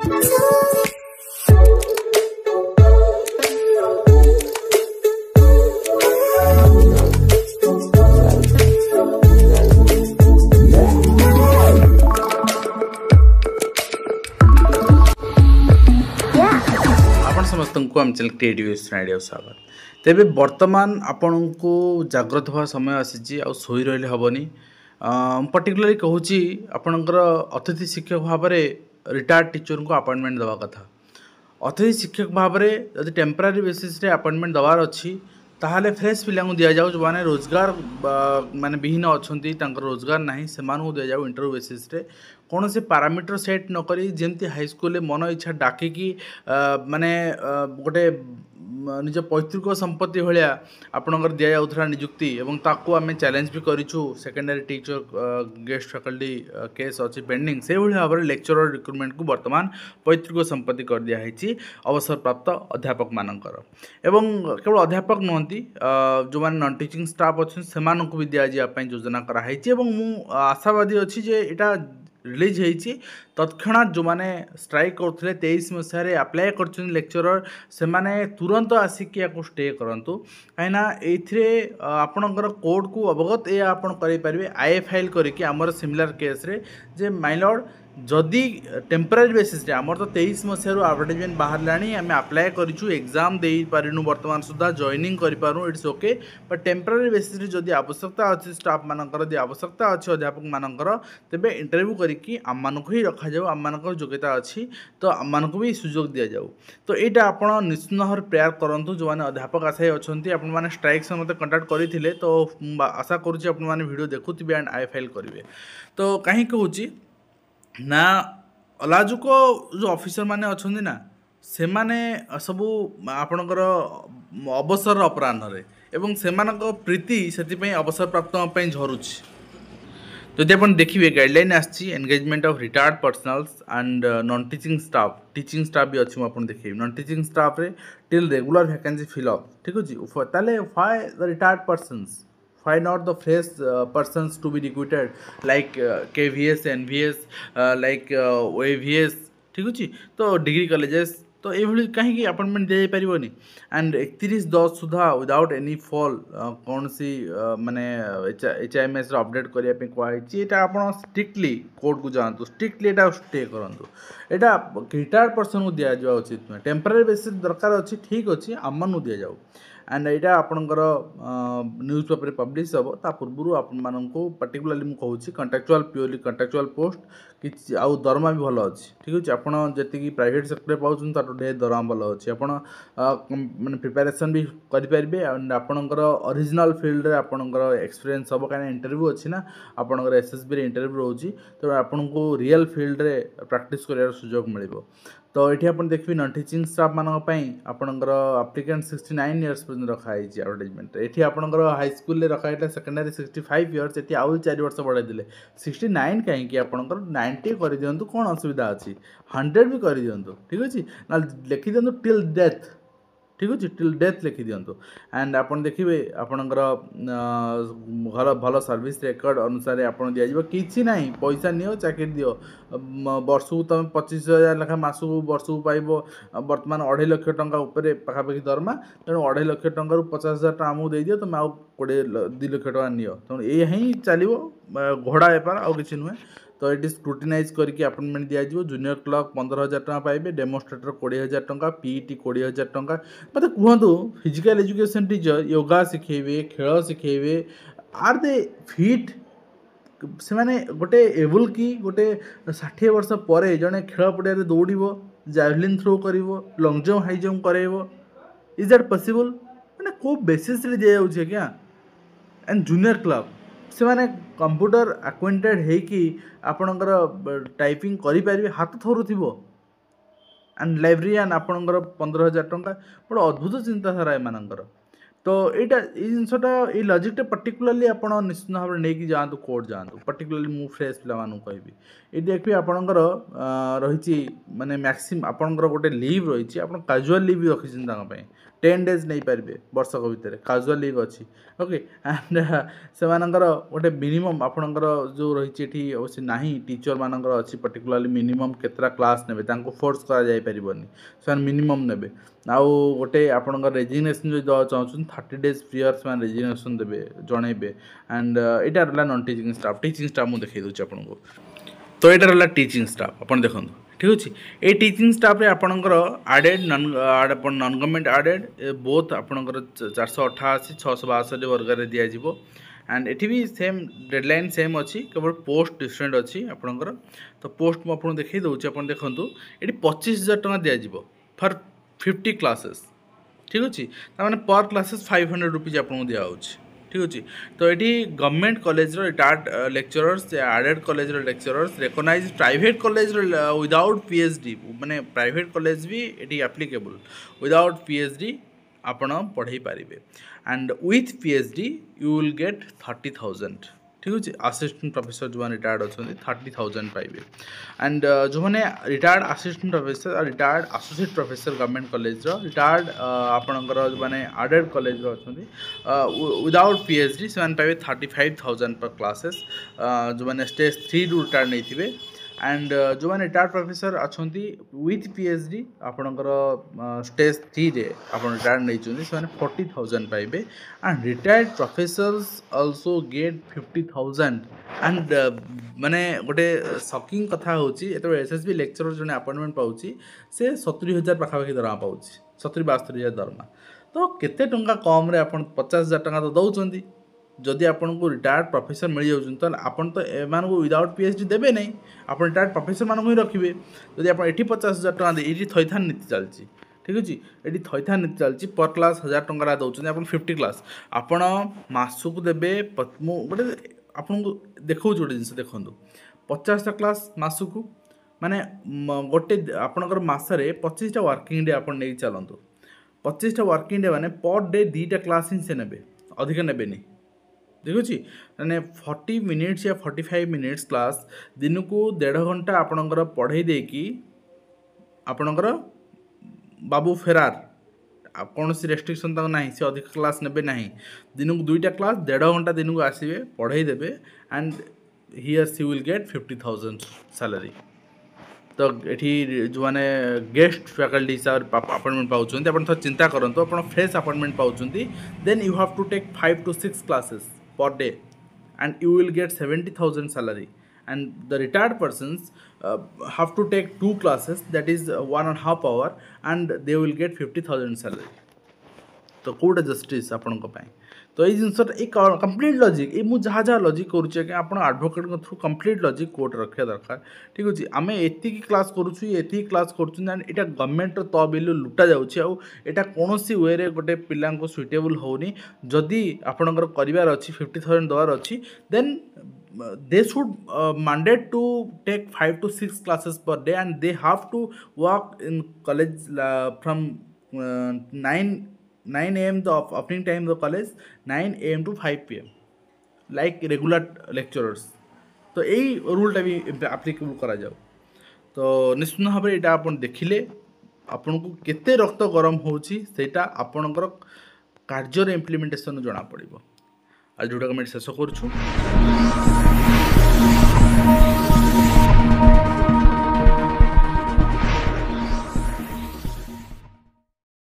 समस्त को आम चैनल क्रिएटिव आइडिया स्वागत। तेरे बर्तमान आपण को जाग्रत हवा समय आसी आ शोई रही हेनी। पर्टिकुलरली कहूँ आपणकर अतिथि शिक्षक भाव में रिटायर्ड टीचर को अपॉइंटमेंट दवा कथा। अतिथि शिक्षक भाव में जब टेम्परारी बेसिस रे अपॉइंटमेंट दवार अच्छी ताहले फ्रेश पिला दि जाऊ जो मैंने रोजगार माने विहीन अच्छा रोजगार ना से दि जाऊ इंटरव्यू बेसिस रे कौन से पारामीटर सेट नक जमती हाईस्कल मन इच्छा डाकिकी माने गोटे निज पैतृक संपत्ति भाया आपणकर दि जाऊला निजुक्ति एवं ताकू आम चैलेंज भी करूँ। Secondary teacher guest faculty case अच्छी पेंडिंग से भाव में लेक्चरर रिक्रुटमेंट को वर्तमान पैतृक संपत्ति कर दिखाई अवसर प्राप्त अध्यापक मानकर एवं केवल अध्यापक नुहति जो मैंने नॉन टीचिंग स्टाफ अच्छे से भी दि जावाई योजना कराई मु आशावादी अच्छी जे यहाँ रिलीज होती तत्क्षणात जो मैंने स्ट्राइक करते 23 मसीह आप्लाय कर लेक्चरर से माने तुरंत आसिक स्टे करूँ कहीं आपणकर कोड को अवगत ये आप करें आए फाइल करके आमर सिमिलर केस रे जे माय लॉर्ड जदि टेम्परारी बेसिस रे आमर तो 23 मसीह एडवर्टाइजमेंट बाहर लाणी आम आप्लाय करूँ एग्जाम दे पारिनु वर्तमान सुधा जॉइनिंग करूँ it's okay but temporary basis रे जदि आवश्यकता अच्छी स्टाफ मानकर यदि आवश्यकता अच्छी अध्यापक मानकर तेबे इंटरव्यू करके आम मानक ही रखा जाऊ आम मानकर योग्यता अच्छी तो आम मानक भी सुजोग दि जाऊ। तो यहाँ आप निश्चित भाव प्रयास करूँ जो मैंने अध्यापक आशायी अच्छा आपण मैंने स्ट्राइक से मत कंटाक्ट करते तो आशा करुँच आप वीडियो देखुवे एंड आई फाइल करेंगे। तो कहीं कहूँ ना अलाजुक जो ऑफिसर माने अच्छा ना से माने सबू आपणकर अवसर अपराह्न एवं से प्रीति से अवसर प्राप्त झरुच। तो यदि आप देखिए गाइडलाइन आसी engagement of retired personnels and non teaching staff भी अच्छी मुझे देखिए नॉन टीचिंग स्टाफ रे टिल रेगुलर वैकेंसी फिलअप ठीक अच्छे ताले why the retired persons why not the fresh persons to be recruited like KVS NVS like OAVS ठीक अच्छे तो डिग्री कॉलेजेस तो ये कहीं अपॉइंटमेंट दि जापरनी एंड 31/10 सुधा विदाउट एनी फॉल कौन सी माने HIMS अपडेट करने कहुई यहाँ स्ट्रिक्टली कोर्ट को जातु स्ट्रिक्टली यहाँ स्टे करूँ यहाँ रिटायर्ड पर्सन को दि जावा उचित नुहे टेम्परारी बेसिस दरकार अच्छी ठीक अच्छे आम दि जाऊ एंड यहाँ आपणकर न्यूज पेपर पब्लिश हम ता पूर्व आपण पर्टिकुलरली मुझे कहूँ कंट्राक्चुअल प्योरली कंट्राक्चुअल पोस्ट कि आउ दरमा भी भल अच्छी ठीक अच्छे आपड़ी प्राइवेट सेक्टर पाँच तार ढेर दरमा भल अच्छी आप मैंने प्रिपेरेसन भी करेंगे एंड आपणकर ओरिजिनल फील्ड रे आपणकर एक्सपीरियंस हम कहीं इंटरव्यू अच्छी ना आपणकर SSB इंटरव्यू रोचे तो आपन को रियल फील्ड रे प्रैक्टिस कर सुजोग मिल। तो ये आप देखिए नॉन टीचिंग स्टाफ मानी आपणकर एप्लिकेंट 69 इयर्स पर्यटन रखाई एडवर्टाइजमेंट ये आपणकर हाईस्कल रखाई सेकेंडरी 65 इयर्स ये आउ 4 वर्ष बढ़ाई देले 69 कहीं आपणकर 90 कर दिंतु कौन असुविधा अच्छी 100 भी कर दिंतु ठीक अच्छे ना लिखि दिंतु टिल डेथ ठीक अच्छे टिल डेथ लिखि दिंतु एंड आप देखिए आपणकर भल भल सर्विस रेकर्ड अनुसार आप दिज्व कि ना पैसा नियो चाकरी दियो वर्ष को तुम 25,000 लेखा मास को वर्ष को पाइब बर्तमान 2.5 लाख टंका उपरे पाखापाखि दरमा तेणु 2.5 लाख टंकार 50,000 टका आमको दे दियो तुम आउ 2 लाख टका नियो तेणु ये ही चलो घोड़ा बेपार आउ कि नुहे। तो ये स्क्रूटिनाइज करके अपॉइंटमेंट दि जाव जूनियर क्लर्क 15,000 टका पाइबे डेमोन्स्ट्रेटर 20,000 टका PET 20,000 टका मत कहतु फिजिकल एजुकेशन टीचर योगा शिखेबे खेल शिखेबे आर दे फिट से माने गोटे एबल कि गोटे 60 वर्ष पर जड़े खेल पड़िया दौड़ जैवलिन थ्रो कर लंग जंप हाई जंप करेब इज दैट पॉसिबल मैंने को बेसिस रे दि जाऊँ क्या एंड जूनियर क्लर्क से माने कंप्यूटर एक्वेंटेड है कि आपणकर टाइपिंग करें हाथ थरुव एंड लाइब्रेरियन आपणकर 15,000 टंका बड़ा अद्भुत चिंताधारा एमानकर तो यहाँ ये जिनसटा ये लजिकटा पर्टिकुलाली आप निश्चित भाव में नहीं जातु कोर्ट जातु पर्टिकुलाली मु फ्रेश पिला कहबी ये देखिए आपणकर रही माने मैक्सिम आपणकर गोटे लिव रही आप काजुआल लिव भी रखी 10 days नहीं पारे वर्षक भितर काजुआल लिव अच्छी ओके एंड से गोटे मिनिमम आपणकर जो रही अवश्य ना टीचर मानकर अच्छी पर्टिकुलाली मिनिमम केतरा क्लास ने फोर्स कर से मिनिमम ने आउ गोटे आपणकर रेजिग्नेशन जो दवा चाहूँ 30 days प्रियर से रेजिग्नेशन देवे जनइबे एंड यहाँ रहा नॉन टीचिंग स्टाफ मुझे देखी दूसरी आपको तो यहाँ रहा टीचिंग स्टाफ आप देखो ठीक अच्छे ये टीचिंग स्टाफ आपणकर added non government added both आपणकर 488 662 वर्ग में दिज्व एंड एटी भी सेम डेडलाइन सेम अच्छी केवल पोस्ट डिफरेंट अच्छी आपणकर तो पोस्ट मुझे देखी दूसरी आप देखूँ ये 25,000 टका दिज्व फॉर 50 क्लासेस ठीक अच्छे ताने पर क्लासेस 500 रुपीज आपको दिखाऊँ ठीक अच्छे तो ये government college retired lecturers aided college lecturers recognised private college without PhD माने प्राइवेट कॉलेज भी ये एप्लिकेबल विदाउट पीएचडी आपण पढ़ाई पारे and with PhD you will get 30,000 ठीक अच्छे असिस्टेंट प्रोफेसर जो रिटायर्ड अच्छा 30,000 पाइबे एंड जो मैंने रिटायर्ड असिस्टेंट प्रोफेसर और retired associate professor government college retired आपणकर जो मैंने आडेड कॉलेज अच्छा विदाउट पीएचडी से पाइबे 35,000 पर क्लासेस जो मैंने स्टेज 3 रु रिटायर्ड नहीं थे एंड जो मैंने रिटायर्ड प्रोफेसर अच्छा विथ पीएचडी आपणकर स्टेज 3 रे आप रिटायर्ड नहीं से 40,000 पाइबे and retired professors also get 50,000 and माने गोटे शॉकिंग कथा होची एसएसबी लेक्चरर जो अपॉइंटमेंट पाउची से 70,000 पाखापाखि दरमा पाउची 70-72,000 दरमा तो केते टंका कम रे आपण 50,000 टंका तो दउचंदी जदि आपन को रिटायर्ड प्रोफेसर मिल जाऊँ तो आपन तो एमान को विदाउट पीएचडी देवे नहीं आप रिटायर्ड प्रोफेसर मान ही रखिए जदि आप 50,000 टका दे ये थैथान नीति चलती ठीक अच्छे ये थैथान नीति चलती पर क्लास 1,000 टंका दौरान आप 50 क्लास आपण मासक देवे गोटे आपन को देखो गोटे जिन देखूँ 50टा क्लास मासक माने गोटे आपणकर मसरे 25टा वर्किंग डे आप नहीं चलतु 25टा वर्किंग डे माने पर डे 2टा क्लास ही से ने अधिक ने देखुची मैंने 40 मिनिट्स या 45 मिनिट्स क्लास दिन को 1.5 घंटा आपणकर पढ़ाई देकी आपणकर बाबू फेरार कौन सी रेस्ट्रिक्शन तक ना से अधिक क्लास ने ना दिन को 2टा क्लास 1.5 घंटा दिन को आसवे पढ़ाई देवे and here she will get 50,000 salary तो ये जो मैंने गेस्ट फैकल्टी हिसाब अपॉइंटमेंट पाँच आप चिंता करूँ आप फ्रेश अपॉइंटमेंट पाँच then you have to take 5 to 6 classes per day and you will get 70,000 salary and the retired persons have to take 2 classes that is 1.5 hour and they will get 50,000 salary तो कौटा justice आपण तो ये जिनसा एक complete logic ये मुझे जहाँ जहाँ logic करुचे कि आप advocate through complete logic court रखा दरकार ठीक अच्छे आम एति क्लास करुँ क्लास करा गवर्नमेंट तहबिल लुटा जाटा कौन वे गोटे पिला सुइटेबल होनी जदि आपणकर करार अच्छी 50,000 दवार अच्छी then they should mandate to take 5 to 6 classes per day and they have to work in college from 9 a.m. the opening time of the college 9 a.m. to 5 p.m. like regular lecturers तो यही रूलटा भी applicable करा जाओ तो निश्चित भाव में यहाँ आप देखिले आपन को केते रक्त गरम होची सेटा आपनकर कार्य इम्प्लीमेंटेशन जना पड़ो आज जोटा शेष करूँ।